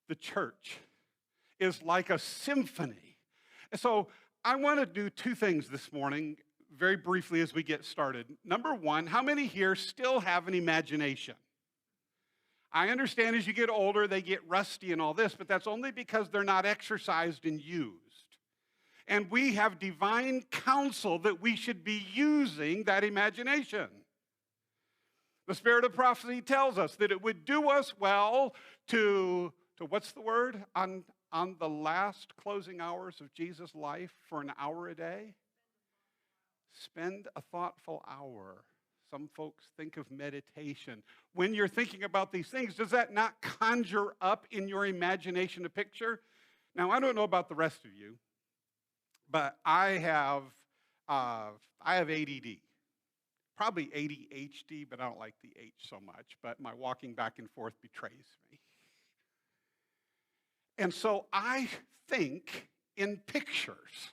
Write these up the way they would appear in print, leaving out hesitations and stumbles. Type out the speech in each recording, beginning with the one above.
the church is like a symphony. And so I want to do two things this morning, very briefly as we get started. Number one, how many here still have an imagination? I understand as you get older, they get rusty and all this, but that's only because they're not exercised and used. And we have divine counsel that we should be using that imagination. The spirit of prophecy tells us that it would do us well to what's the word? On the last closing hours of Jesus' life for an hour a day? Spend a thoughtful hour. Some folks think of meditation. When you're thinking about these things, does that not conjure up in your imagination a picture? Now, I don't know about the rest of you, but I have ADD. Probably ADHD, but I don't like the H so much. But my walking back and forth betrays me. And so I think in pictures.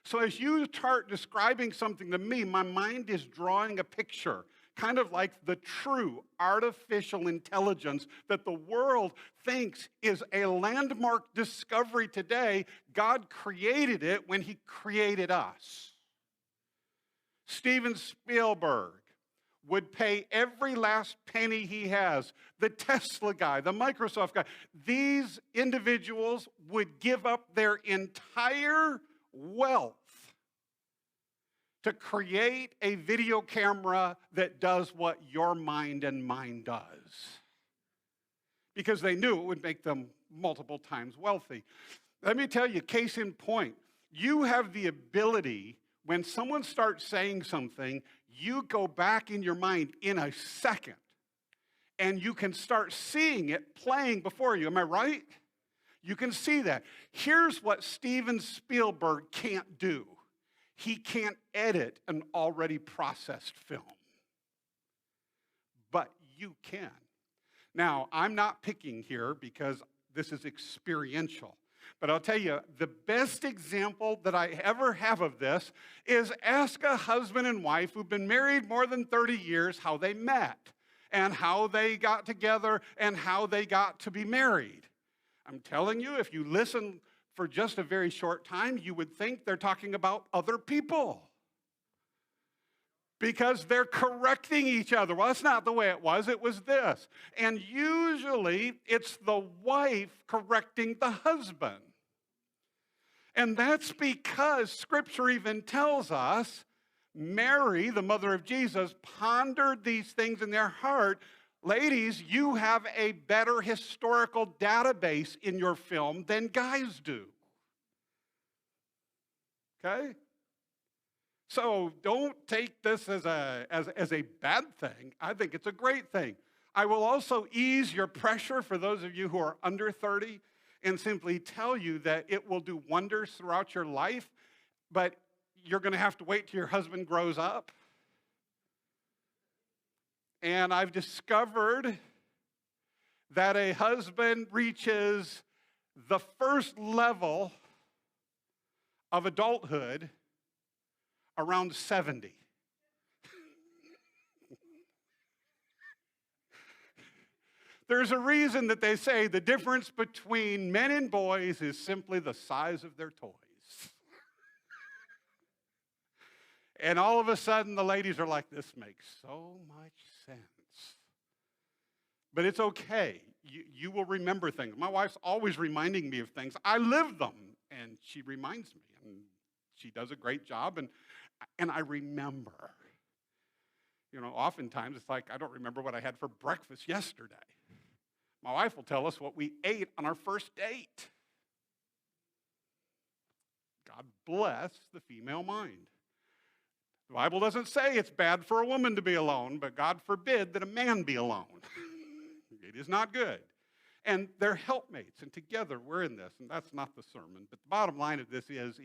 So as you start describing something to me, my mind is drawing a picture, kind of like the true artificial intelligence that the world thinks is a landmark discovery today. God created it when he created us. Steven Spielberg would pay every last penny he has. The Tesla guy, the Microsoft guy, these individuals would give up their entire wealth to create a video camera that does what your mind and mine does. Because they knew it would make them multiple times wealthy. Let me tell you, case in point, you have the ability, when someone starts saying something, you go back in your mind in a second, and you can start seeing it playing before you. Am I right? You can see that. Here's what Steven Spielberg can't do. He can't edit an already processed film. But you can. Now, I'm not picking here because this is experiential. But I'll tell you, the best example that I ever have of this is ask a husband and wife who've been married more than 30 years how they met and how they got together and how they got to be married. I'm telling you, if you listen for just a very short time, you would think they're talking about other people because they're correcting each other. Well, that's not the way it was this. And usually it's the wife correcting the husband. And that's because Scripture even tells us Mary, the mother of Jesus, pondered these things in their heart. Ladies, you have a better historical database in your film than guys do. Okay? So don't take this as a bad thing. I think it's a great thing. I will also ease your pressure for those of you who are under 30 and simply tell you that it will do wonders throughout your life, but you're going to have to wait till your husband grows up. And I've discovered that a husband reaches the first level of adulthood around 70. There's a reason that they say the difference between men and boys is simply the size of their toys. And all of a sudden, the ladies are like, this makes so much sense. But it's okay. You will remember things. My wife's always reminding me of things. I live them, and she reminds me. And she does a great job, and I remember. You know, oftentimes it's like, I don't remember what I had for breakfast yesterday. My wife will tell us what we ate on our first date. God bless the female mind. The Bible doesn't say it's bad for a woman to be alone, but God forbid that a man be alone. It is not good. And they're helpmates, and together we're in this, and that's not the sermon. But the bottom line of this is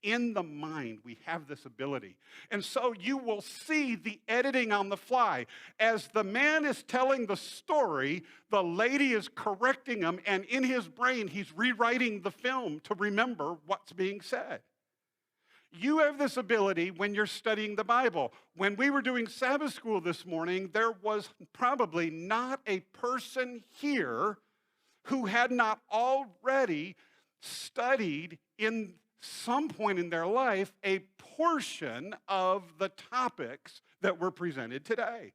in the mind we have this ability. And so you will see the editing on the fly. As the man is telling the story, the lady is correcting him, and in his brain he's rewriting the film to remember what's being said. You have this ability when you're studying the Bible. When we were doing Sabbath school this morning, there was probably not a person here who had not already studied in some point in their life a portion of the topics that were presented today.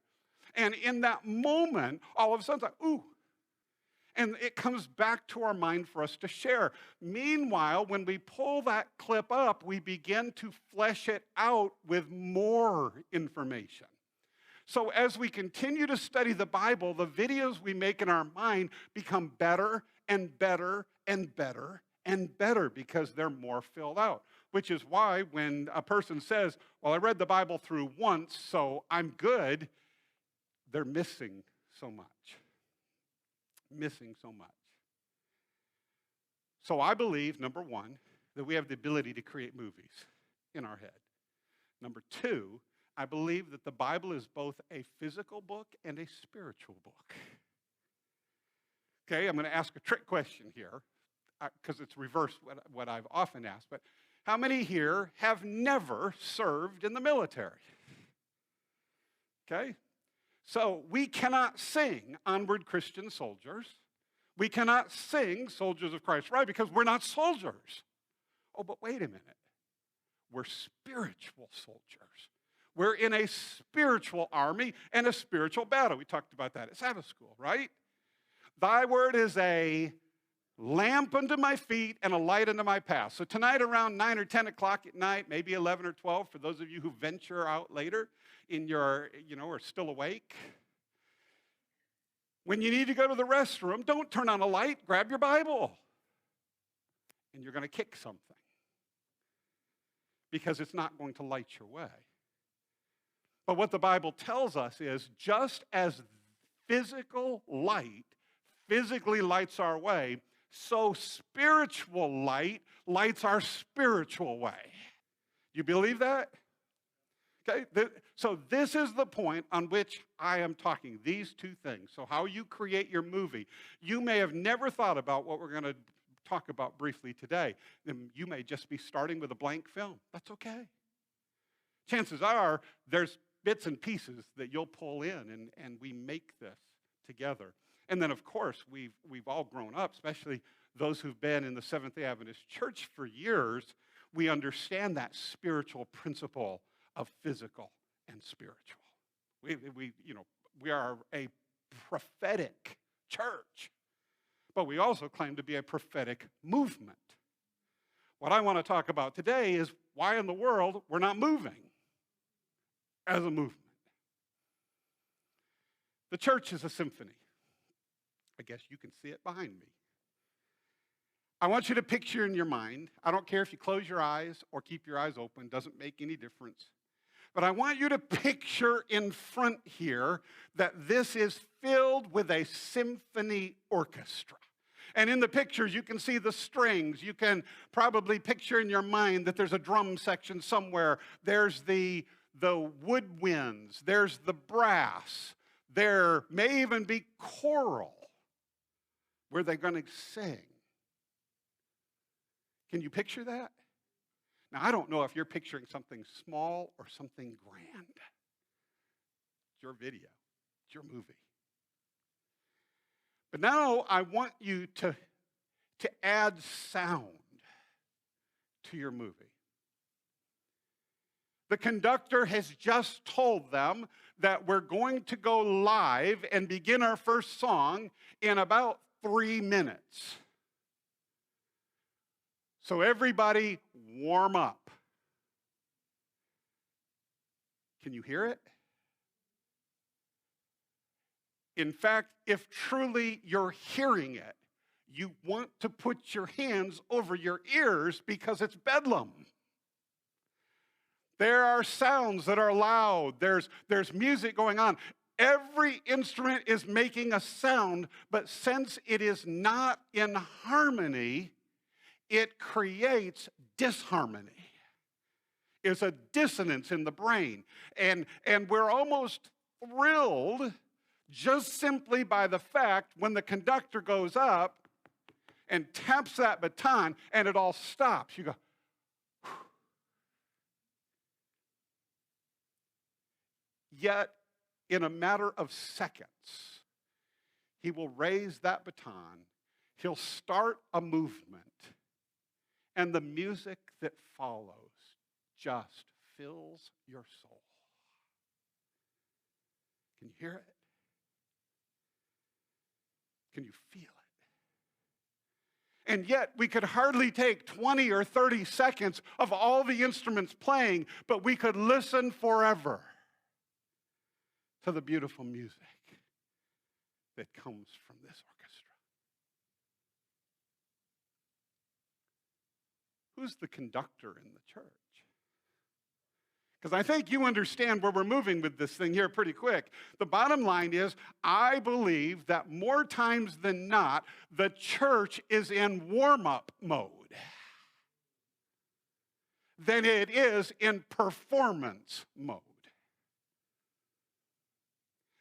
And in that moment, all of a sudden, it's like, ooh. And it comes back to our mind for us to share. Meanwhile, when we pull that clip up, we begin to flesh it out with more information. So as we continue to study the Bible, the videos we make in our mind become better and better and better and better because they're more filled out. Which is why when a person says, well, I read the Bible through once, so I'm good, they're missing so much. Missing so much. So I believe, number one, that we have the ability to create movies in our head. Number two, I believe that the Bible is both a physical book and a spiritual book. Okay, I'm going to ask a trick question here because it's reversed what I've often asked. But how many here have never served in the military? Okay? So we cannot sing Onward Christian Soldiers. We cannot sing Soldiers of Christ, right? Because we're not soldiers. Oh, but wait a minute. We're spiritual soldiers. We're in a spiritual army and a spiritual battle. We talked about that at Sabbath school, right? Thy word is a lamp unto my feet and a light unto my path. So tonight around 9 or 10 o'clock at night, maybe 11 or 12, for those of you who venture out later, are still awake. When you need to go to the restroom, don't turn on a light, grab your Bible. And you're going to kick something. Because it's not going to light your way. But what the Bible tells us is just as physical light physically lights our way, so spiritual light lights our spiritual way. You believe that? Okay, so this is the point on which I am talking, these two things. So how you create your movie. You may have never thought about what we're going to talk about briefly today. You may just be starting with a blank film. That's okay. Chances are there's bits and pieces that you'll pull in, and we make this together. And then, of course, we've all grown up, especially those who've been in the Seventh-day Adventist Church for years. We understand that spiritual principle of physical and spiritual. We are a prophetic church, but we also claim to be a prophetic movement. What I want to talk about today is why in the world we're not moving as a movement. The church is a symphony. I guess you can see it behind me. I want you to picture in your mind, I don't care if you close your eyes or keep your eyes open, doesn't make any difference. But I want you to picture in front here that this is filled with a symphony orchestra. And in the pictures, you can see the strings. You can probably picture in your mind that there's a drum section somewhere. There's the woodwinds. There's the brass. There may even be choral where they're going to sing. Can you picture that? Now, I don't know if you're picturing something small or something grand. It's your video. It's your movie. But now I want you to add sound to your movie. The conductor has just told them that we're going to go live and begin our first song in about 3 minutes. So everybody warm up. Can you hear it? In fact, if truly you're hearing it, you want to put your hands over your ears because it's bedlam. There are sounds that are loud. There's music going on. Every instrument is making a sound, but since it is not in harmony, it creates disharmony. It's a dissonance in the brain. And we're almost thrilled just simply by the fact when the conductor goes up and taps that baton and it all stops. You go, whew. Yet, in a matter of seconds, he will raise that baton He'll start a movement, and the music that follows just fills your soul. Can you hear it? Can you feel it? And yet, we could hardly take 20 or 30 seconds of all the instruments playing, but we could listen forever to the beautiful music that comes from this orchestra. Who's the conductor in the church? Because I think you understand where we're moving with this thing here pretty quick. The bottom line is, I believe that more times than not, the church is in warm-up mode than it is in performance mode.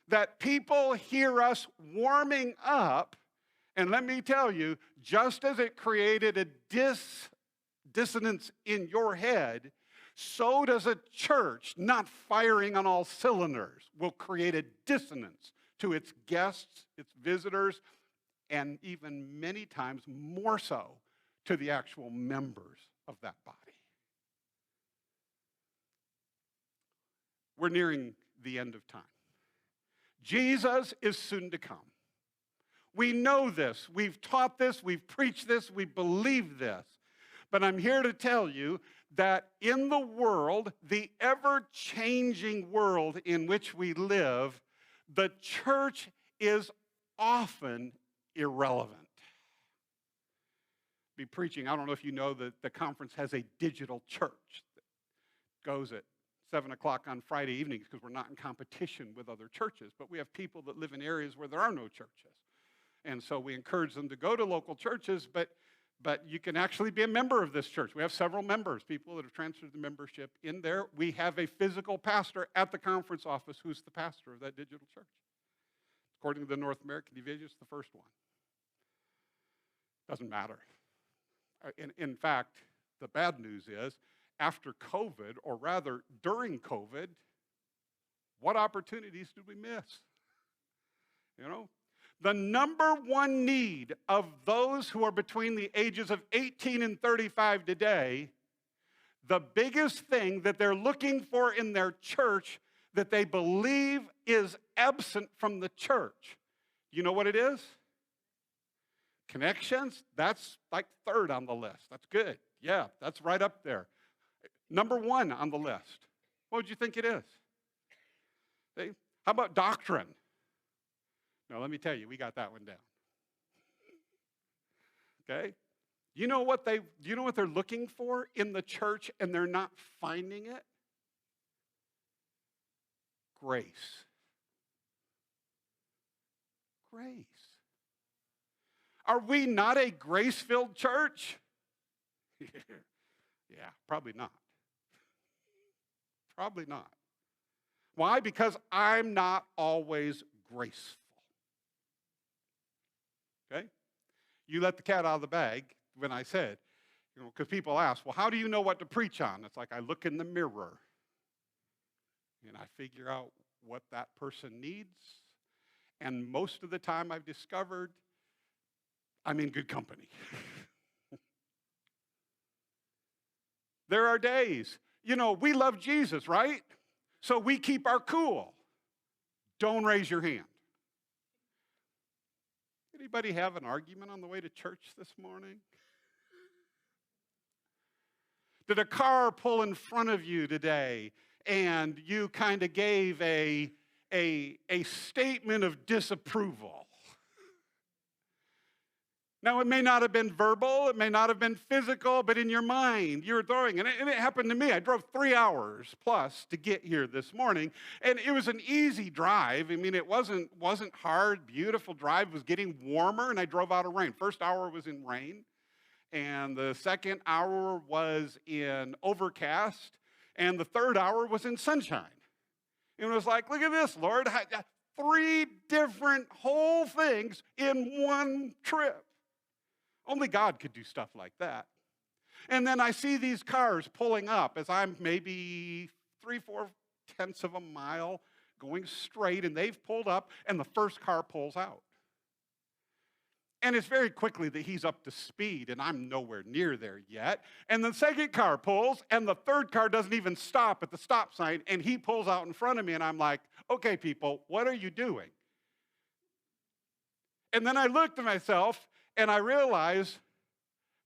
That people hear us warming up, and let me tell you, just as it created a dissonance in your head, so does a church not firing on all cylinders will create a dissonance to its guests, its visitors, and even many times more so to the actual members of that body. We're nearing the end of time. Jesus is soon to come. We know this. We've taught this. We've preached this. We believe this. But I'm here to tell you that in the world, the ever-changing world in which we live, the church is often irrelevant. Be preaching, I don't know if you know that the conference has a digital church that goes at 7 o'clock on Friday evenings because we're not in competition with other churches, but we have people that live in areas where there are no churches. And so we encourage them to go to local churches, but you can actually be a member of this church. We have several members, people that have transferred the membership in there. We have a physical pastor at the conference office who's the pastor of that digital church. According to the North American Division, it's the first one. Doesn't matter. In fact, the bad news is, after COVID, or rather during COVID, what opportunities did we miss? You know? The number one need of those who are between the ages of 18 and 35 today, the biggest thing that they're looking for in their church that they believe is absent from the church, you know what it is? Connections. That's like third on the list. That's good. Yeah, that's right up there. Number one on the list. What would you think it is? How about doctrine? No, let me tell you, we got that one down. Okay? You know what they're looking for in the church and they're not finding it? Grace. Grace. Are we not a grace-filled church? Yeah, probably not. Probably not. Why? Because I'm not always graceful. Okay? You let the cat out of the bag when I said, because people ask, well, how do you know what to preach on? It's like I look in the mirror and I figure out what that person needs. And most of the time I've discovered I'm in good company. There are days, we love Jesus, right? So we keep our cool. Don't raise your hand. Anybody have an argument on the way to church this morning? Did a car pull in front of you today and you kind of gave a statement of disapproval? Now, it may not have been verbal, it may not have been physical, but in your mind, you're throwing it. And it happened to me. I drove 3 hours plus to get here this morning, and it was an easy drive. I mean, it wasn't hard, beautiful drive. It was getting warmer, and I drove out of rain. First hour was in rain, and the second hour was in overcast, and the third hour was in sunshine. And it was like, look at this, Lord. 3 different whole things in one trip. Only God could do stuff like that. And then I see these cars pulling up as I'm maybe 3-4 tenths of a mile going straight, and they've pulled up, and the first car pulls out. And it's very quickly that he's up to speed, and I'm nowhere near there yet. And the second car pulls, and the third car doesn't even stop at the stop sign, and he pulls out in front of me, and I'm like, okay, people, what are you doing? And then I looked at myself, and I realized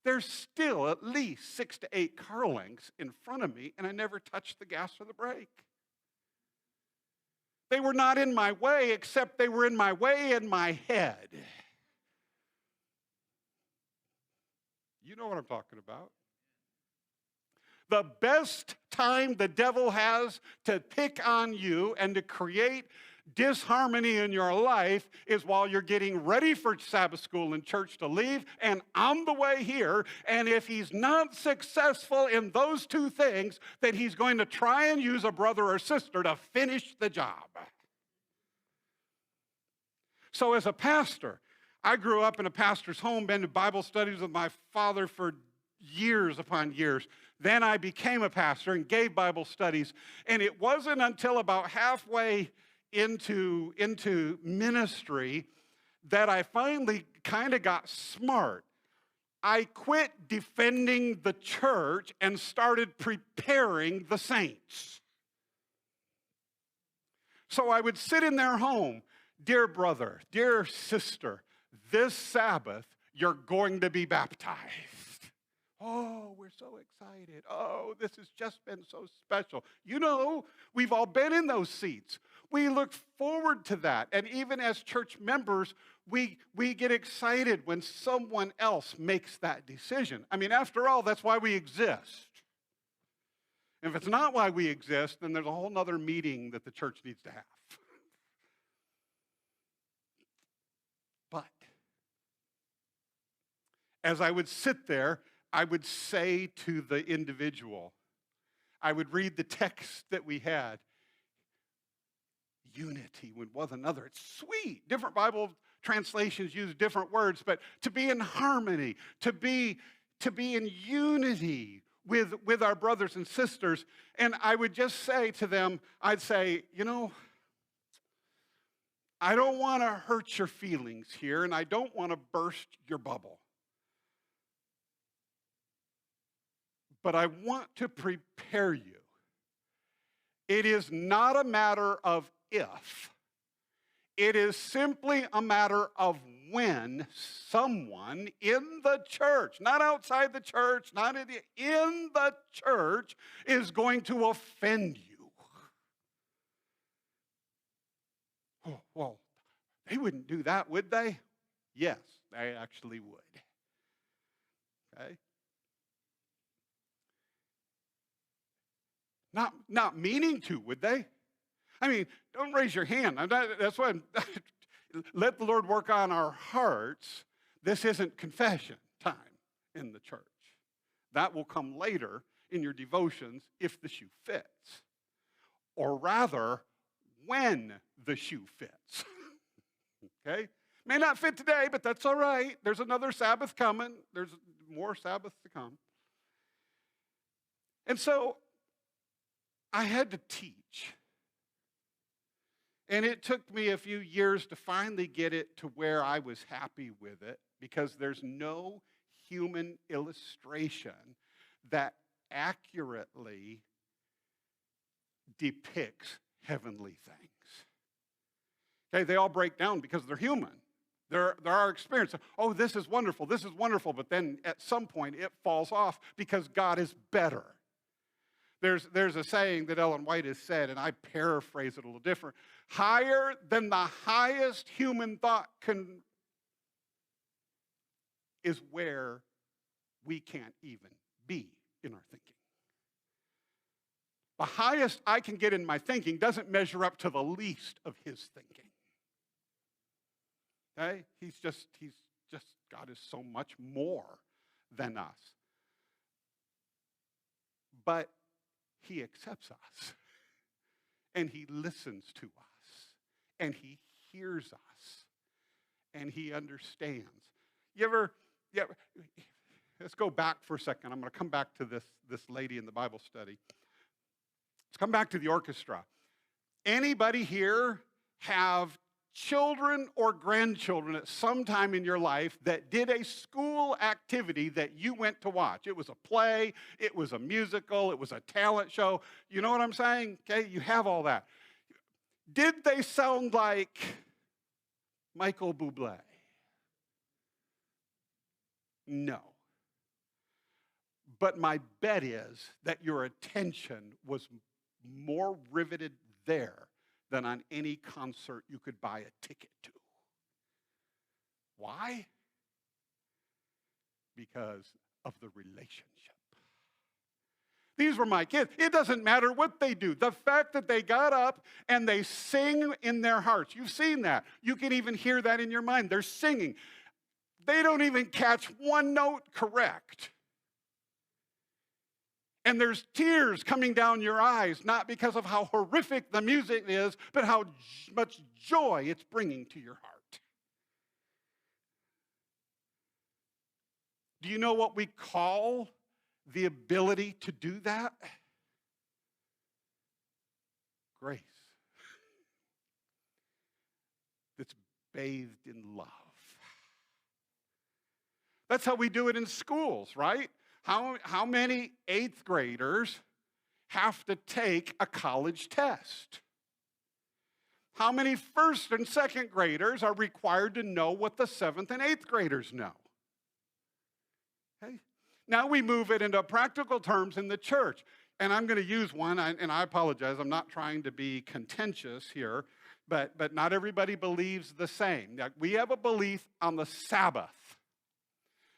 there's still at least 6 to 8 car lengths in front of me, and I never touched the gas or the brake. They were not in my way, except they were in my way in my head. You know what I'm talking about. The best time the devil has to pick on you and to create disharmony in your life is while you're getting ready for Sabbath school and church to leave and on the way here. And if he's not successful in those two things, then he's going to try and use a brother or sister to finish the job. So as a pastor, I grew up in a pastor's home, been to Bible studies with my father for years upon years. Then I became a pastor and gave Bible studies. And it wasn't until about halfway into ministry that I finally kind of got smart. I quit defending the church and started preparing the saints. So I would sit in their home, dear brother, dear sister, this Sabbath, you're going to be baptized. Oh, we're so excited. Oh, this has just been so special. You know, we've all been in those seats. We look forward to that. And even as church members, we get excited when someone else makes that decision. I mean, after all, that's why we exist. And if it's not why we exist, then there's a whole other meeting that the church needs to have. But as I would sit there, I would say to the individual, I would read the text that we had, unity with one another. It's sweet. Different Bible translations use different words, but to be in harmony, to be in unity with our brothers and sisters. And I would just say to them, I'd say, you know, I don't want to hurt your feelings here, and I don't want to burst your bubble. But I want to prepare you. It is not a matter of if. It is simply a matter of when someone in the church, not outside the church, not in the church, is going to offend you. Oh, well, they wouldn't do that, would they? Yes, they actually would. Okay? Not meaning to, would they? I mean, don't raise your hand. That's why let the Lord work on our hearts. This isn't confession time in the church. That will come later in your devotions if the shoe fits. Or rather, when the shoe fits. Okay? May not fit today, but that's all right. There's another Sabbath coming. There's more Sabbath to come. And so I had to teach. And it took me a few years to finally get it to where I was happy with it, because there's no human illustration that accurately depicts heavenly things. Okay, they all break down because they're human. They're our experience. Oh, this is wonderful, but then at some point it falls off because God is better. There's a saying that Ellen White has said, and I paraphrase it a little different. Higher than the highest human thought is where we can't even be in our thinking. The highest I can get in my thinking doesn't measure up to the least of his thinking. Okay? He's just, God is so much more than us. But he accepts us, and he listens to us, and he hears us, and he understands. Let's go back for a second. I'm going to come back to this lady in the Bible study. Let's come back to the orchestra. Anybody here have children or grandchildren at some time in your life that did a school activity that you went to watch? It was a play, it was a musical, it was a talent show. You know what I'm saying? Okay, you have all that. Did they sound like Michael Bublé? No. But my bet is that your attention was more riveted there than on any concert you could buy a ticket to. Why? Because of the relationship. These were my kids. It doesn't matter what they do. The fact that they got up and they sing in their hearts. You've seen that. You can even hear that in your mind. They're singing. They don't even catch one note correct. And there's tears coming down your eyes, not because of how horrific the music is, but how much joy it's bringing to your heart. Do you know what we call the ability to do that? Grace. That's bathed in love. That's how we do it in schools, right? How many 8th graders have to take a college test? How many 1st and 2nd graders are required to know what the 7th and 8th graders know? Okay. Now we move it into practical terms in the church. And I'm going to use one, and I apologize, I'm not trying to be contentious here, but not everybody believes the same. Now, we have a belief on the Sabbath.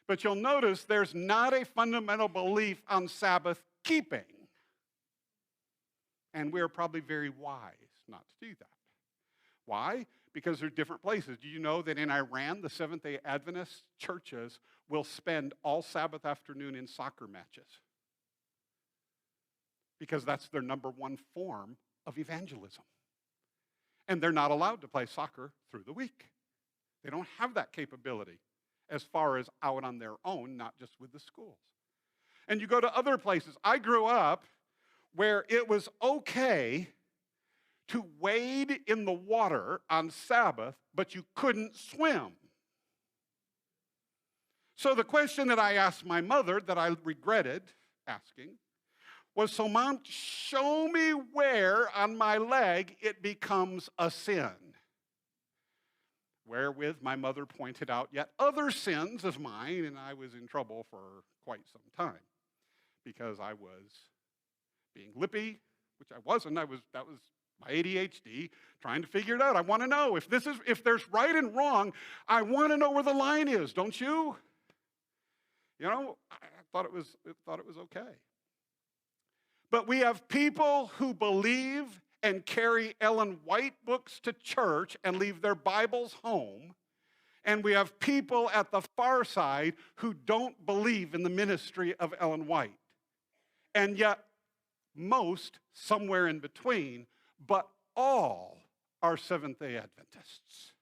But you'll notice there's not a fundamental belief on Sabbath keeping. And we're probably very wise not to do that. Why? Because there are different places. Do you know that in Iran, the Seventh-day Adventist churches will spend all Sabbath afternoon in soccer matches? Because that's their number one form of evangelism. And they're not allowed to play soccer through the week. They don't have that capability as far as out on their own, not just with the schools. And you go to other places. I grew up where it was okay to wade in the water on Sabbath, but you couldn't swim. So the question that I asked my mother that I regretted asking was, so Mom, show me where on my leg it becomes a sin. Wherewith my mother pointed out yet other sins of mine, and I was in trouble for quite some time because I was being lippy, which I wasn't. That was my ADHD trying to figure it out. I want to know if there's right and wrong. I want to know where the line is, don't you? You know, I thought it was okay. But we have people who believe and carry Ellen White books to church and leave their Bibles home. And we have people at the far side who don't believe in the ministry of Ellen White. And yet, most somewhere in between, but all are Seventh-day Adventists.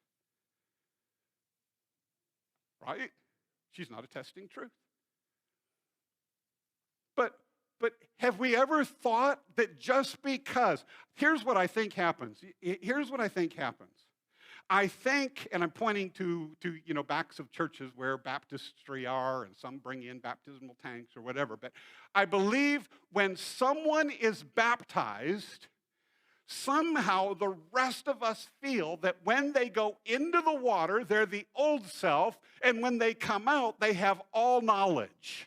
Right? She's not attesting truth. But have we ever thought that just because, here's what I think happens. I think, and I'm pointing to backs of churches where baptistry are, and some bring in baptismal tanks or whatever, but I believe when someone is baptized, somehow the rest of us feel that when they go into the water, they're the old self, and when they come out, they have all knowledge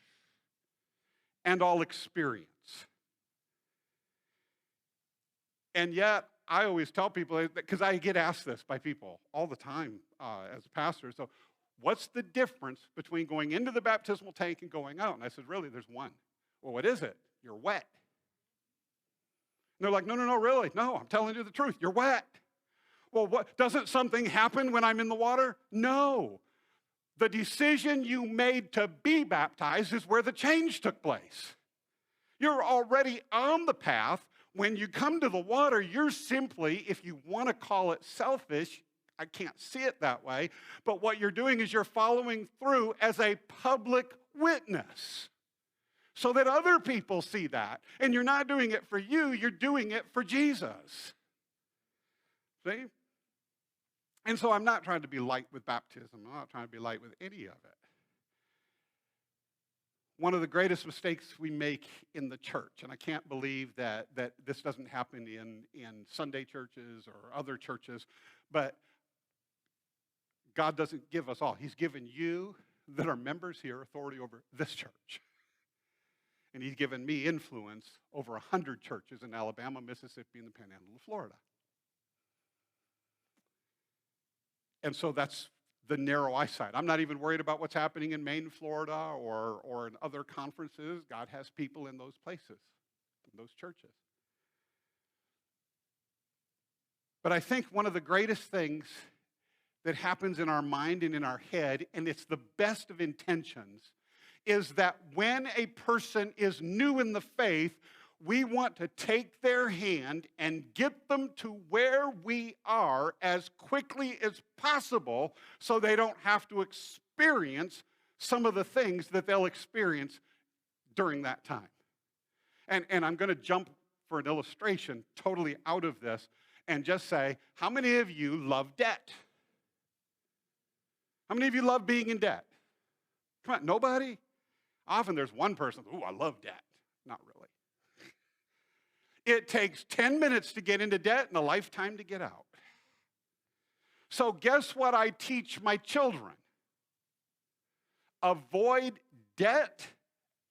and all experience. And yet, I always tell people, because I get asked this by people all the time as a pastor, so what's the difference between going into the baptismal tank and going out? And I said, really, there's one. Well, what is it? You're wet. And they're like, no, really. No, I'm telling you the truth. You're wet. Well, what? Doesn't something happen when I'm in the water? No. The decision you made to be baptized is where the change took place. You're already on the path. When you come to the water, you're simply, if you want to call it selfish, I can't see it that way, but what you're doing is you're following through as a public witness so that other people see that. And you're not doing it for you, you're doing it for Jesus. See? And so I'm not trying to be light with baptism. I'm not trying to be light with any of it. One of the greatest mistakes we make in the church, and I can't believe that this doesn't happen in Sunday churches or other churches, but God doesn't give us all. He's given you that are members here authority over this church. And he's given me influence over 100 churches in Alabama, Mississippi, and the Panhandle of Florida. And so that's the narrow eyesight. I'm not even worried about what's happening in Maine, Florida, or in other conferences. God has people in those places, in those churches. But I think one of the greatest things that happens in our mind and in our head, and it's the best of intentions, is that when a person is new in the faith, we want to take their hand and get them to where we are as quickly as possible so they don't have to experience some of the things that they'll experience during that time. And I'm going to jump for an illustration totally out of this and just say, how many of you love debt? How many of you love being in debt? Come on, nobody? Often there's one person, I love debt. Not really. It takes 10 minutes to get into debt and a lifetime to get out. So guess what I teach my children? Avoid debt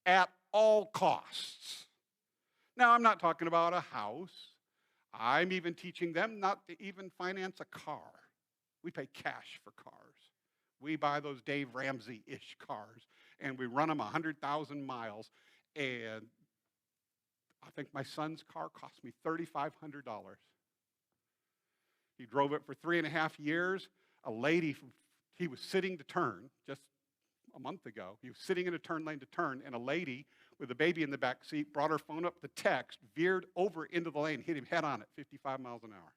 at all costs. Now, I'm not talking about a house. I'm even teaching them not to even finance a car. We pay cash for cars. We buy those Dave Ramsey-ish cars, and we run them 100,000 miles, and I think my son's car cost me $3,500. He drove it for 3.5 years. He was sitting to turn just a month ago. He was sitting in a turn lane to turn, and a lady with a baby in the back seat brought her phone up to text, veered over into the lane, hit him head on at 55 miles an hour.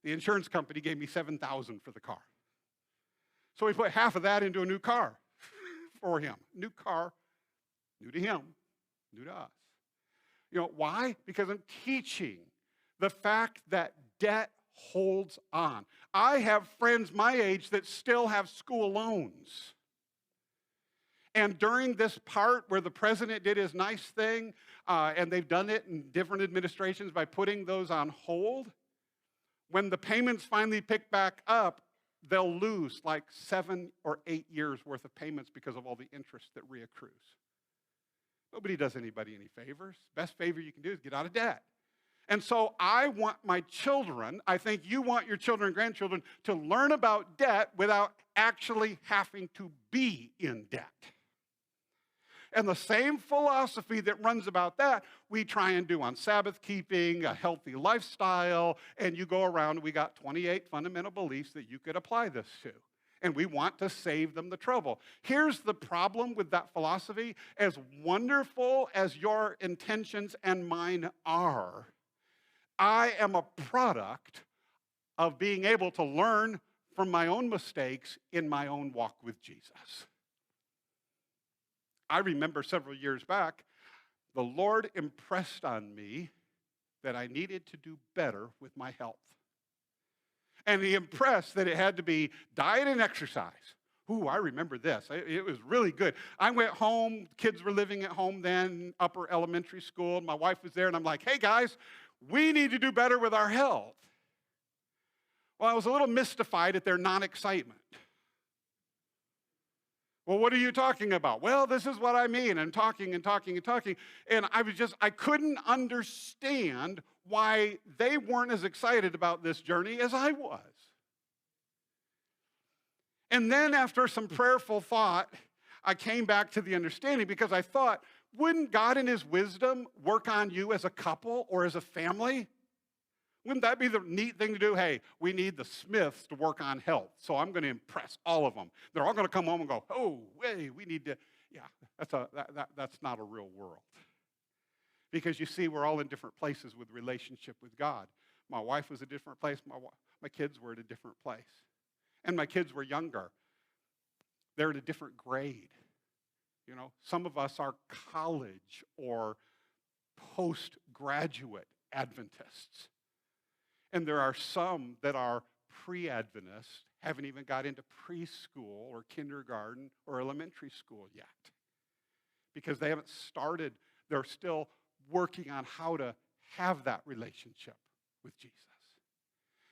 The insurance company gave me $7,000 for the car. So we put half of that into a new car for him. New car, new to him, new to us. You know, why? Because I'm teaching the fact that debt holds on. I have friends my age that still have school loans. And during this part where the president did his nice thing, and they've done it in different administrations by putting those on hold, when the payments finally pick back up, they'll lose like 7 or 8 years worth of payments because of all the interest that reaccrues. Nobody does anybody any favors. Best favor you can do is get out of debt. And so I want my children, I think you want your children and grandchildren to learn about debt without actually having to be in debt. And the same philosophy that runs about that, we try and do on Sabbath keeping, a healthy lifestyle, and you go around, we got 28 fundamental beliefs that you could apply this to. And we want to save them the trouble. Here's the problem with that philosophy. As wonderful as your intentions and mine are, I am a product of being able to learn from my own mistakes in my own walk with Jesus. I remember several years back, the Lord impressed on me that I needed to do better with my health. And he impressed that it had to be diet and exercise. Ooh, I remember this. It was really good. I went home. Kids were living at home then, upper elementary school. My wife was there, and I'm like, hey, guys, we need to do better with our health. Well, I was a little mystified at their non-excitement. Well, what are you talking about? Well, this is what I mean. I'm talking and talking and talking. And I couldn't understand why they weren't as excited about this journey as I was. And then after some prayerful thought, I came back to the understanding because I thought, wouldn't God in his wisdom work on you as a couple or as a family? Wouldn't that be the neat thing to do? Hey, we need the Smiths to work on health, so I'm going to impress all of them. They're all going to come home and go, oh, hey, we need to, yeah, that's not a real world. Because you see, we're all in different places with relationship with God. My wife was a different place. My kids were at a different place. And my kids were younger. They're at a different grade. You know, some of us are college or postgraduate Adventists. And there are some that are pre-Adventist haven't even got into preschool or kindergarten or elementary school yet because they haven't started. They're still working on how to have that relationship with Jesus.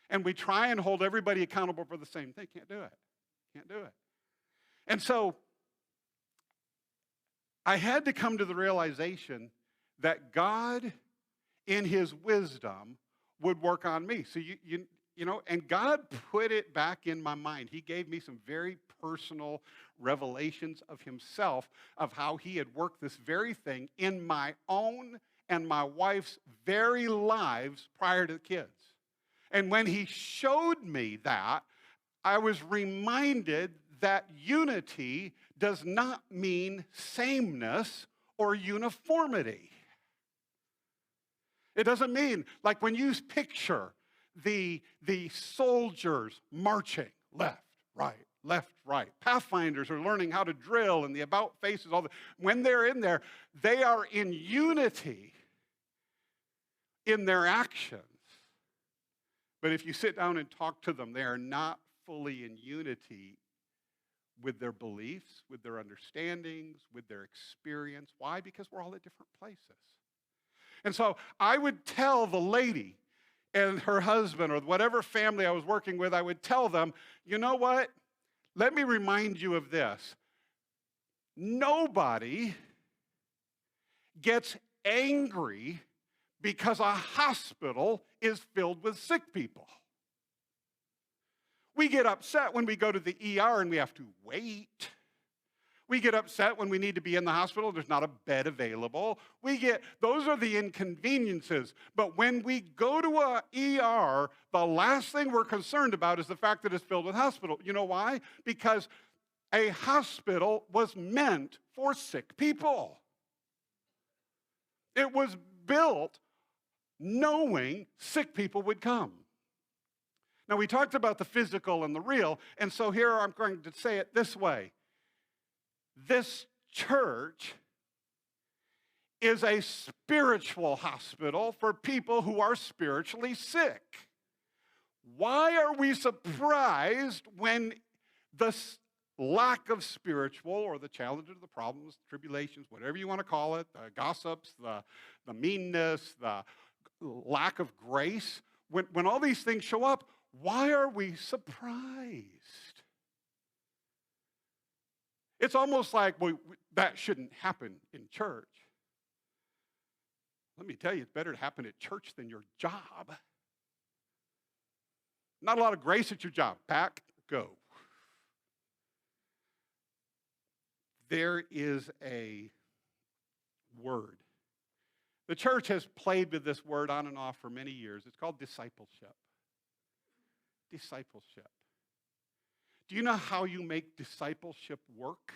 And we try and hold everybody accountable for the same thing. Can't do it. Can't do it. And so I had to come to the realization that God, in his wisdom, would work on me. So you know, and God put it back in my mind. He gave me some very personal revelations of himself, of how he had worked this very thing in my own and my wife's very lives prior to the kids. And when he showed me that, I was reminded that unity does not mean sameness or uniformity. It doesn't mean, like when you picture the soldiers marching left, right. Pathfinders are learning how to drill and the about faces, when they're in there, they are in unity in their actions. But if you sit down and talk to them, they are not fully in unity with their beliefs, with their understandings, with their experience. Why? Because we're all at different places. And so I would tell the lady and her husband or whatever family I was working with, I would tell them, you know what? Let me remind you of this. Nobody gets angry because a hospital is filled with sick people. We get upset when we go to the ER and we have to wait. We get upset when we need to be in the hospital, there's not a bed available. Those are the inconveniences. But when we go to a ER, the last thing we're concerned about is the fact that it's filled with hospital. You know why? Because a hospital was meant for sick people. It was built knowing sick people would come. Now, we talked about the physical and the real, and so here I'm going to say it this way. This church is a spiritual hospital for people who are spiritually sick. Why are we surprised when the lack of spiritual or the challenges, the problems, tribulations, whatever you want to call it, the gossips, the meanness, the lack of grace, when all these things show up, why are we surprised? It's almost like that shouldn't happen in church. Let me tell you, it's better to happen at church than your job. Not a lot of grace at your job. Pack, go. There is a word. The church has played with this word on and off for many years. It's called discipleship. Discipleship. Do you know how you make discipleship work?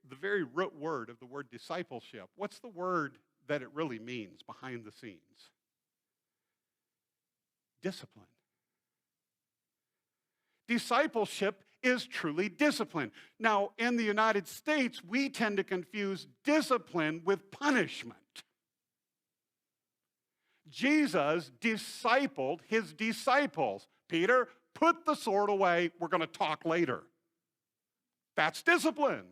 The very root word of the word discipleship, what's the word that it really means behind the scenes? Discipline. Discipleship is truly discipline. Now, in the United States, we tend to confuse discipline with punishment. Jesus discipled his disciples. Peter, put the sword away. We're going to talk later. That's discipline.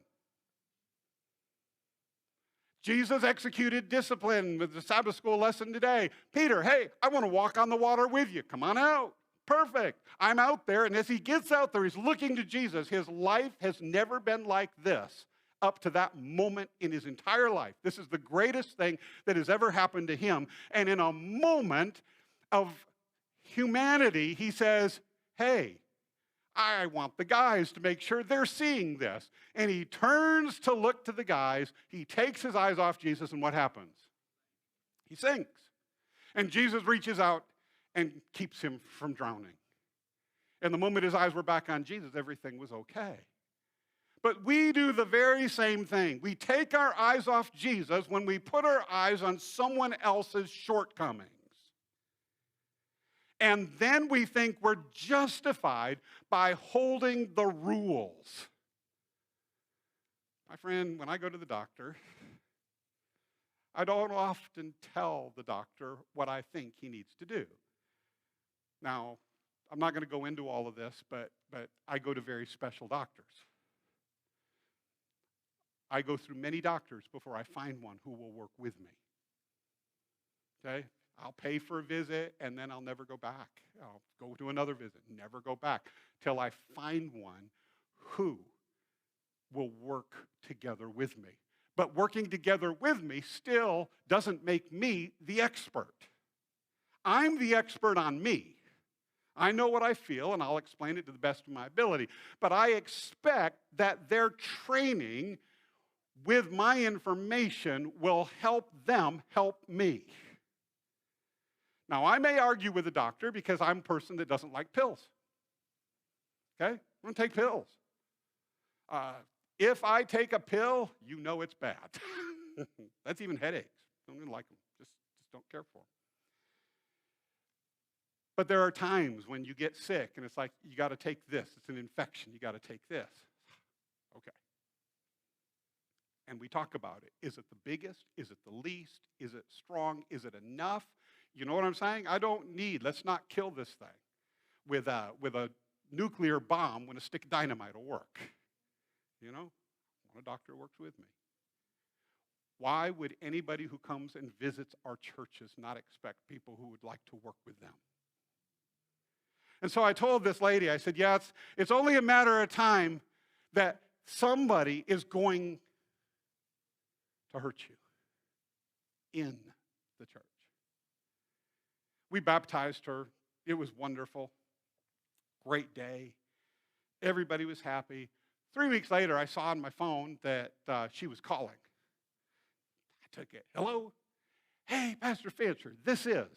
Jesus executed discipline with the Sabbath school lesson today. Peter, hey, I want to walk on the water with you. Come on out. Perfect. I'm out there. And as he gets out there, he's looking to Jesus. His life has never been like this up to that moment in his entire life. This is the greatest thing that has ever happened to him. And in a moment of humanity, he says, hey, I want the guys to make sure they're seeing this. And he turns to look to the guys. He takes his eyes off Jesus, and what happens? He sinks. And Jesus reaches out and keeps him from drowning. And the moment his eyes were back on Jesus, everything was okay. But we do the very same thing. We take our eyes off Jesus when we put our eyes on someone else's shortcomings. And then we think we're justified by holding the rules. My friend, when I go to the doctor, I don't often tell the doctor what I think he needs to do. Now, I'm not going to go into all of this, but I go to very special doctors. I go through many doctors before I find one who will work with me. Okay? I'll pay for a visit, and then I'll never go back. I'll go to another visit, never go back, till I find one who will work together with me. But working together with me still doesn't make me the expert. I'm the expert on me. I know what I feel, and I'll explain it to the best of my ability. But I expect that their training with my information will help them help me. Now, I may argue with the doctor because I'm a person that doesn't like pills. Okay? I don't take pills. If I take a pill, you know it's bad. That's even headaches. I don't even like them. Just don't care for them. But there are times when you get sick and it's like, you got to take this. It's an infection. You got to take this. Okay. And we talk about it. Is it the biggest? Is it the least? Is it strong? Is it enough? You know what I'm saying? Let's not kill this thing with a nuclear bomb when a stick of dynamite will work. You know? I want a doctor who works with me. Why would anybody who comes and visits our churches not expect people who would like to work with them? And so I told this lady, I said, yeah, it's only a matter of time that somebody is going to hurt you in the church. We baptized her. It was wonderful. Great day. Everybody was happy. 3 weeks later, I saw on my phone that she was calling. I took it. Hello? Hey, Pastor Fancher, this is.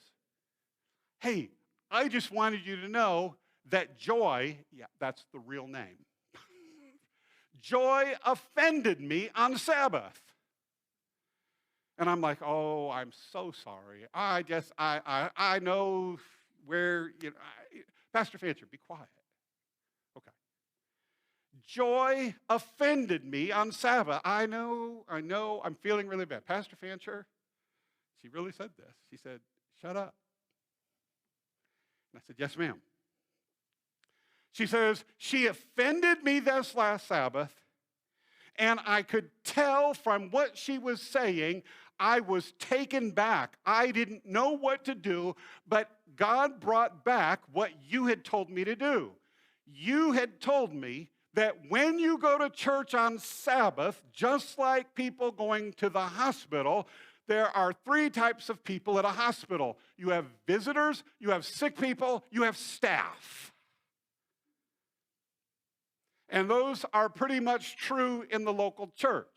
Hey, I just wanted you to know that Joy, yeah, that's the real name. Joy offended me on Sabbath. And I'm like, oh, I'm so sorry. I know where, Pastor Fancher, be quiet. Okay. Joy offended me on Sabbath. I know, I'm feeling really bad. Pastor Fancher, she really said this. She said, shut up. And I said, yes, ma'am. She says, she offended me this last Sabbath, and I could tell from what she was saying, I was taken back. I didn't know what to do, but God brought back what you had told me to do. You had told me that when you go to church on Sabbath, just like people going to the hospital, there are 3 types of people at a hospital. You have visitors, you have sick people, you have staff. And those are pretty much true in the local church.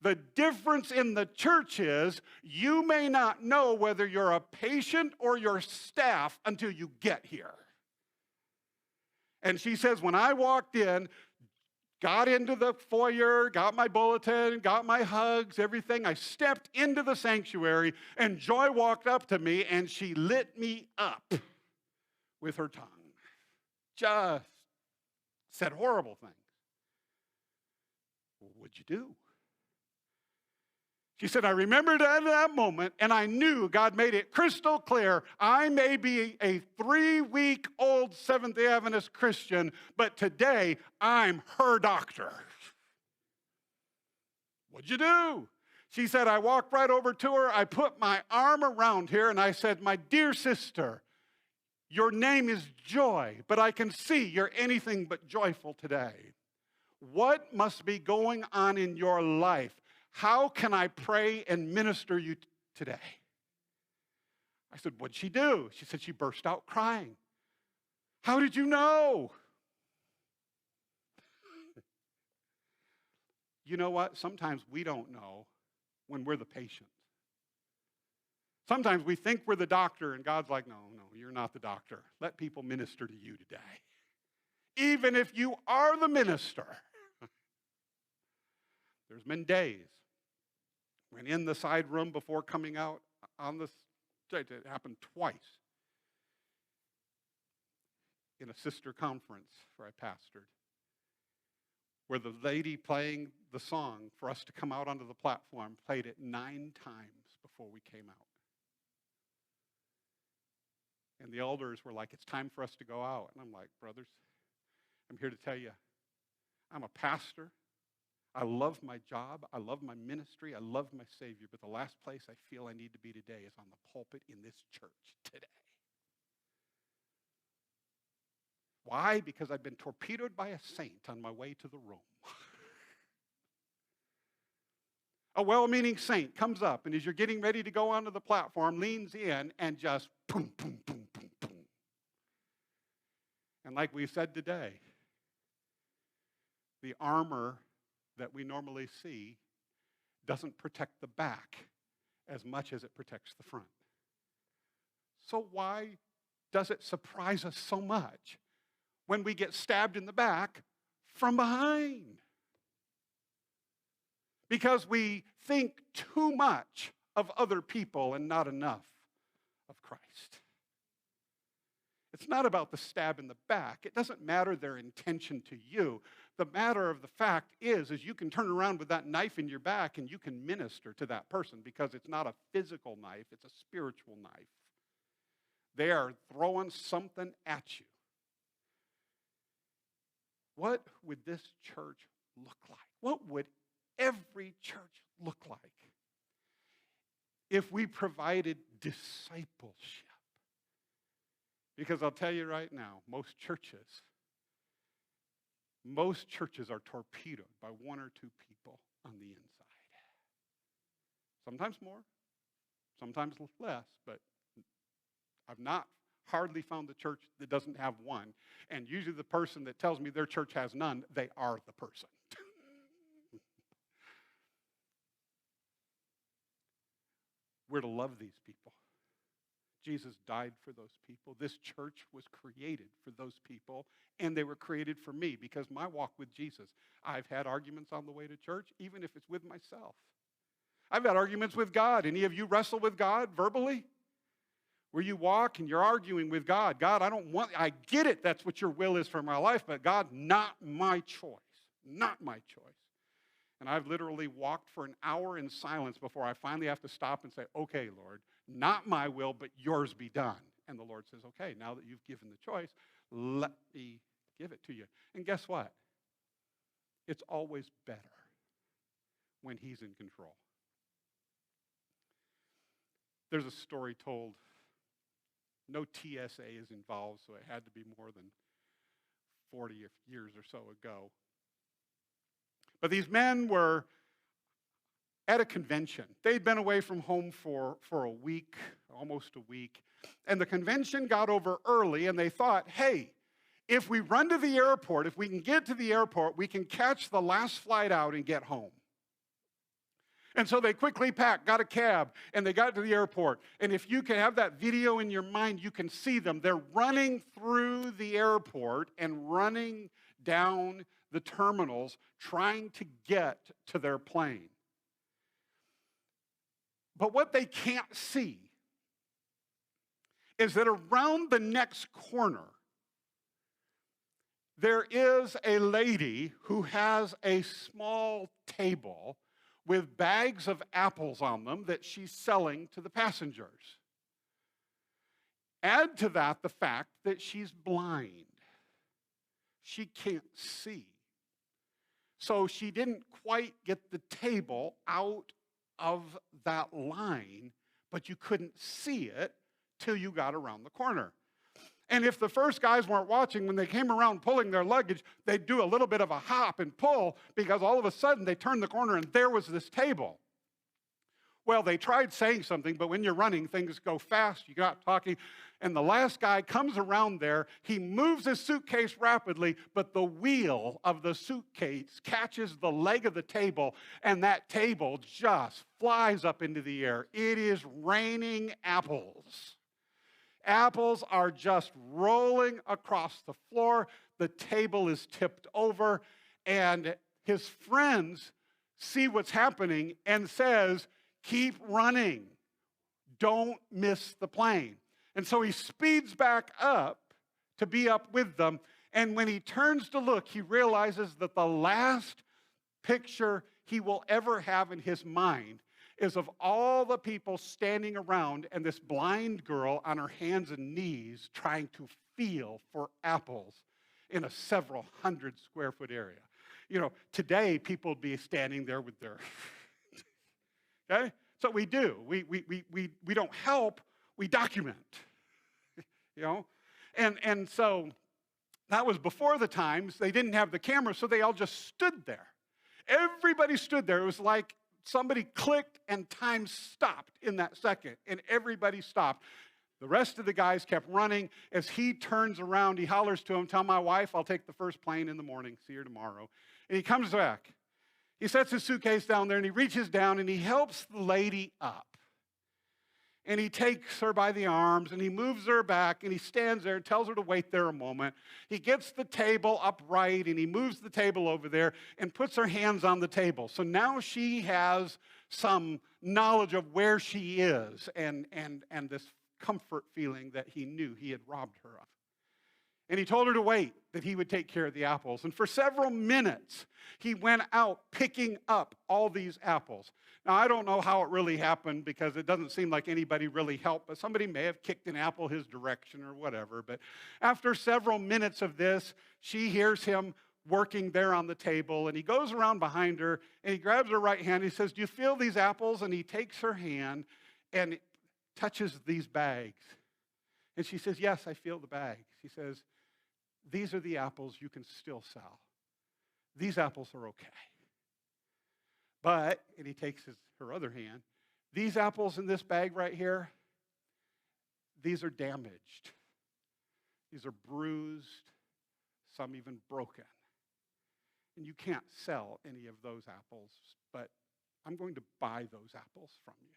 The difference in the church is you may not know whether you're a patient or your staff until you get here. And she says, when I walked in, got into the foyer, got my bulletin, got my hugs, everything. I stepped into the sanctuary, and Joy walked up to me, and she lit me up with her tongue. Just said horrible things. Well, what'd you do? She said, I remembered at that moment, and I knew God made it crystal clear. I may be a 3-week-old Seventh-day Adventist Christian, but today I'm her doctor. What'd you do? She said, I walked right over to her. I put my arm around her, and I said, my dear sister, your name is Joy, but I can see you're anything but joyful today. What must be going on in your life? How can I pray and minister you today? I said, what'd she do? She said she burst out crying. How did you know? You know what? Sometimes we don't know when we're the patient. Sometimes we think we're the doctor, and God's like, no, you're not the doctor. Let people minister to you today. Even if you are the minister. There's been days when in the side room before coming out on the stage, it happened twice in a sister conference where I pastored. where the lady playing the song for us to come out onto the platform played it 9 times before we came out. And the elders were like, it's time for us to go out. And I'm like, brothers, I'm here to tell you, I'm a pastor. I love my job. I love my ministry. I love my Savior. But the last place I feel I need to be today is on the pulpit in this church today. Why? Because I've been torpedoed by a saint on my way to the room. A well-meaning saint comes up, and as you're getting ready to go onto the platform, leans in and just boom, boom, boom, boom, boom. And like we said today, the armor that we normally see doesn't protect the back as much as it protects the front. So why does it surprise us so much when we get stabbed in the back from behind? Because we think too much of other people and not enough of Christ. It's not about the stab in the back. It doesn't matter their intention to you. The matter of the fact is you can turn around with that knife in your back and you can minister to that person because it's not a physical knife, it's a spiritual knife. They are throwing something at you. What would this church look like? What would every church look like if we provided discipleship? Because I'll tell you right now, most churches are torpedoed by 1 or 2 people on the inside. Sometimes more, sometimes less, but I've not hardly found the church that doesn't have one. And usually the person that tells me their church has none, they are the person. We're to love these people. Jesus died for those people. This church was created for those people, and they were created for me because my walk with Jesus, I've had arguments on the way to church, even if it's with myself. I've had arguments with God. Any of you wrestle with God verbally? Where you walk and you're arguing with God. God, I get it, that's what your will is for my life, but God, not my choice. Not my choice. And I've literally walked for an hour in silence before I finally have to stop and say, okay, Lord, not my will, but yours be done. And the Lord says, okay, now that you've given the choice, let me give it to you. And guess what? It's always better when he's in control. There's a story told. No TSA is involved, so it had to be more than 40 years or so ago. But these men were at a convention. They'd been away from home for a week, almost a week. And the convention got over early, and they thought, hey, if we run to the airport, if we can get to the airport, we can catch the last flight out and get home. And so they quickly packed, got a cab, and they got to the airport. And if you can have that video in your mind, you can see them. They're running through the airport and running down the terminals, trying to get to their plane. But what they can't see is that around the next corner, there is a lady who has a small table with bags of apples on them that she's selling to the passengers. Add to that the fact that she's blind. She can't see. So she didn't quite get the table out of that line, but you couldn't see it till you got around the corner. And if the first guys weren't watching, when they came around pulling their luggage, they'd do a little bit of a hop and pull because all of a sudden they turned the corner and there was this table. Well, they tried saying something, but when you're running, things go fast. You're not talking. And the last guy comes around there. He moves his suitcase rapidly, but the wheel of the suitcase catches the leg of the table, and that table just flies up into the air. It is raining apples. Apples are just rolling across the floor. The table is tipped over, and his friends see what's happening and says, keep running. Don't miss the plane. And so he speeds back up to be up with them, And when he turns to look, he realizes that the last picture he will ever have in his mind is of all the people standing around and this blind girl on her hands and knees trying to feel for apples in a several hundred square foot area. You know, today people would be standing there with their, okay? So we do. We don't help, we document, you know? And so that was before the times. They didn't have the camera, so they all just stood there. Everybody stood there. It was like somebody clicked and time stopped in that second, and everybody stopped. The rest of the guys kept running. As he turns around, he hollers to him, "Tell my wife I'll take the first plane in the morning. See her tomorrow." And he comes back. He sets his suitcase down there, and he reaches down, and he helps the lady up. And he takes her by the arms, and he moves her back, and he stands there and tells her to wait there a moment. He gets the table upright, and he moves the table over there and puts her hands on the table. So now she has some knowledge of where she is and this comfort feeling that he knew he had robbed her of. And he told her to wait, that he would take care of the apples. And for several minutes, he went out picking up all these apples. Now, I don't know how it really happened because it doesn't seem like anybody really helped, but somebody may have kicked an apple his direction or whatever. But after several minutes of this, she hears him working there on the table, and he goes around behind her, and he grabs her right hand. He says, "Do you feel these apples?" And he takes her hand and touches these bags. And she says, "Yes, I feel the bags." He says, "These are the apples you can still sell. These apples are okay. But," and he takes her other hand, "these apples in this bag right here, these are damaged. These are bruised, some even broken. And you can't sell any of those apples, but I'm going to buy those apples from you.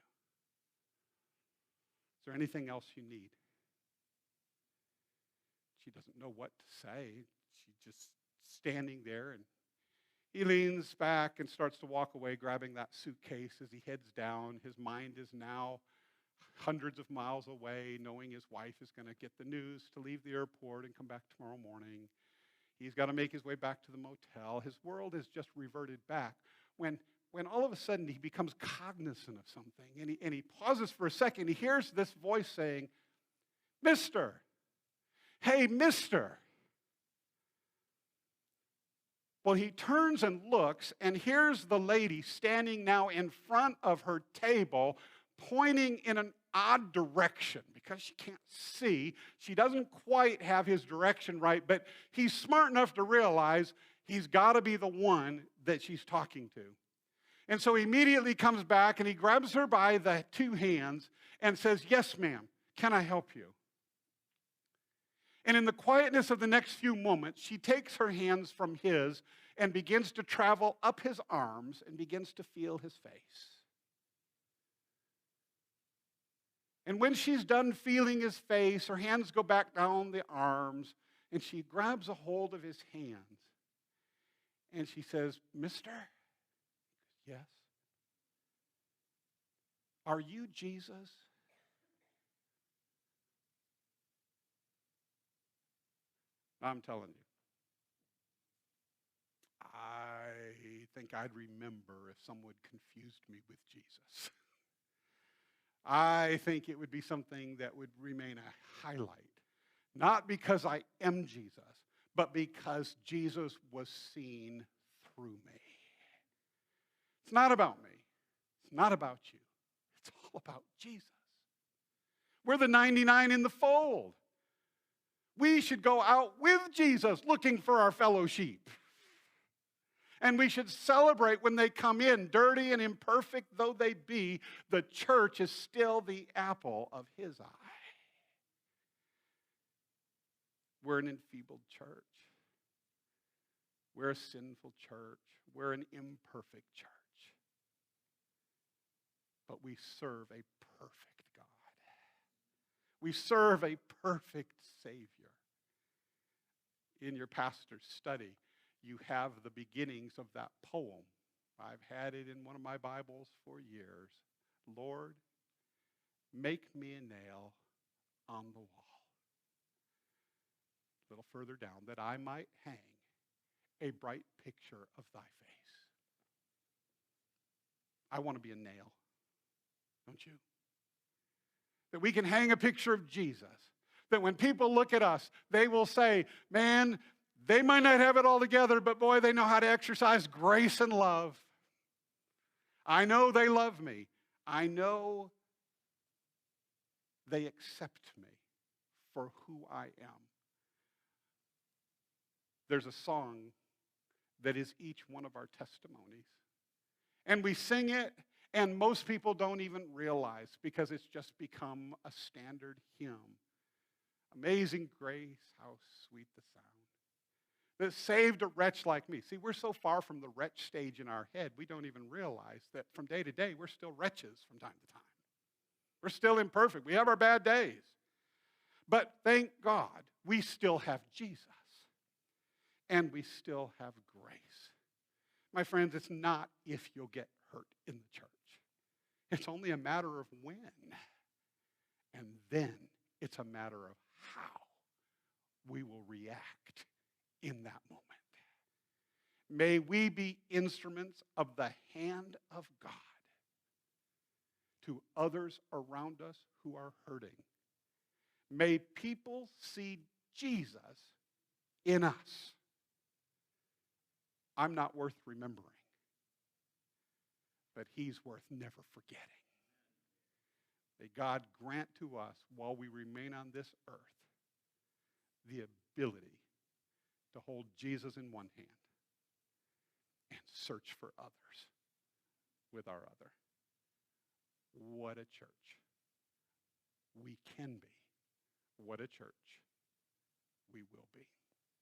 Is there anything else you need?" She doesn't know what to say. She's just standing there, and he leans back and starts to walk away, grabbing that suitcase as he heads down. His mind is now hundreds of miles away, knowing his wife is going to get the news to leave the airport and come back tomorrow morning. He's got to make his way back to the motel. His world has just reverted back. When all of a sudden he becomes cognizant of something, and he pauses for a second, he hears this voice saying, "Mister, hey, mister." Well, he turns and looks, and here's the lady standing now in front of her table, pointing in an odd direction because she can't see. She doesn't quite have his direction right, but he's smart enough to realize he's got to be the one that she's talking to. And so he immediately comes back, and he grabs her by the two hands and says, "Yes, ma'am, can I help you?" And in the quietness of the next few moments, she takes her hands from his and begins to travel up his arms and begins to feel his face. And when she's done feeling his face, her hands go back down the arms, and she grabs a hold of his hands. And she says, "Mister?" "Yes." "Are you Jesus?" I'm telling you, I think I'd remember if someone confused me with Jesus. I think it would be something that would remain a highlight, not because I am Jesus, but because Jesus was seen through me. It's not about me. It's not about you. It's all about Jesus. We're the 99 in the fold. We should go out with Jesus looking for our fellow sheep. And we should celebrate when they come in, dirty and imperfect though they be. The church is still the apple of his eye. We're an enfeebled church. We're a sinful church. We're an imperfect church. But we serve a perfect God. We serve a perfect Savior. In your pastor's study, you have the beginnings of that poem. I've had it in one of my Bibles for years. "Lord, make me a nail on the wall. a little further down, that I might hang a bright picture of thy face. I want to be a nail, don't you? That we can hang a picture of Jesus. That when people look at us, they will say, man, they might not have it all together, but boy, they know how to exercise grace and love. I know they love me. I know they accept me for who I am. There's a song that is each one of our testimonies. And we sing it, and most people don't even realize because it's just become a standard hymn. Amazing grace, how sweet the sound that saved a wretch like me. See, we're so far from the wretch stage in our head, we don't even realize that from day to day, we're still wretches from time to time. We're still imperfect. We have our bad days. But thank God, we still have Jesus. And we still have grace. My friends, it's not if you'll get hurt in the church. It's only a matter of when. And then it's a matter of how we will react in that moment. May we be instruments of the hand of God to others around us who are hurting. May people see Jesus in us. I'm not worth remembering, but he's worth never forgetting. May God grant to us, while we remain on this earth, the ability to hold Jesus in one hand and search for others with our other. What a church we can be. What a church we will be.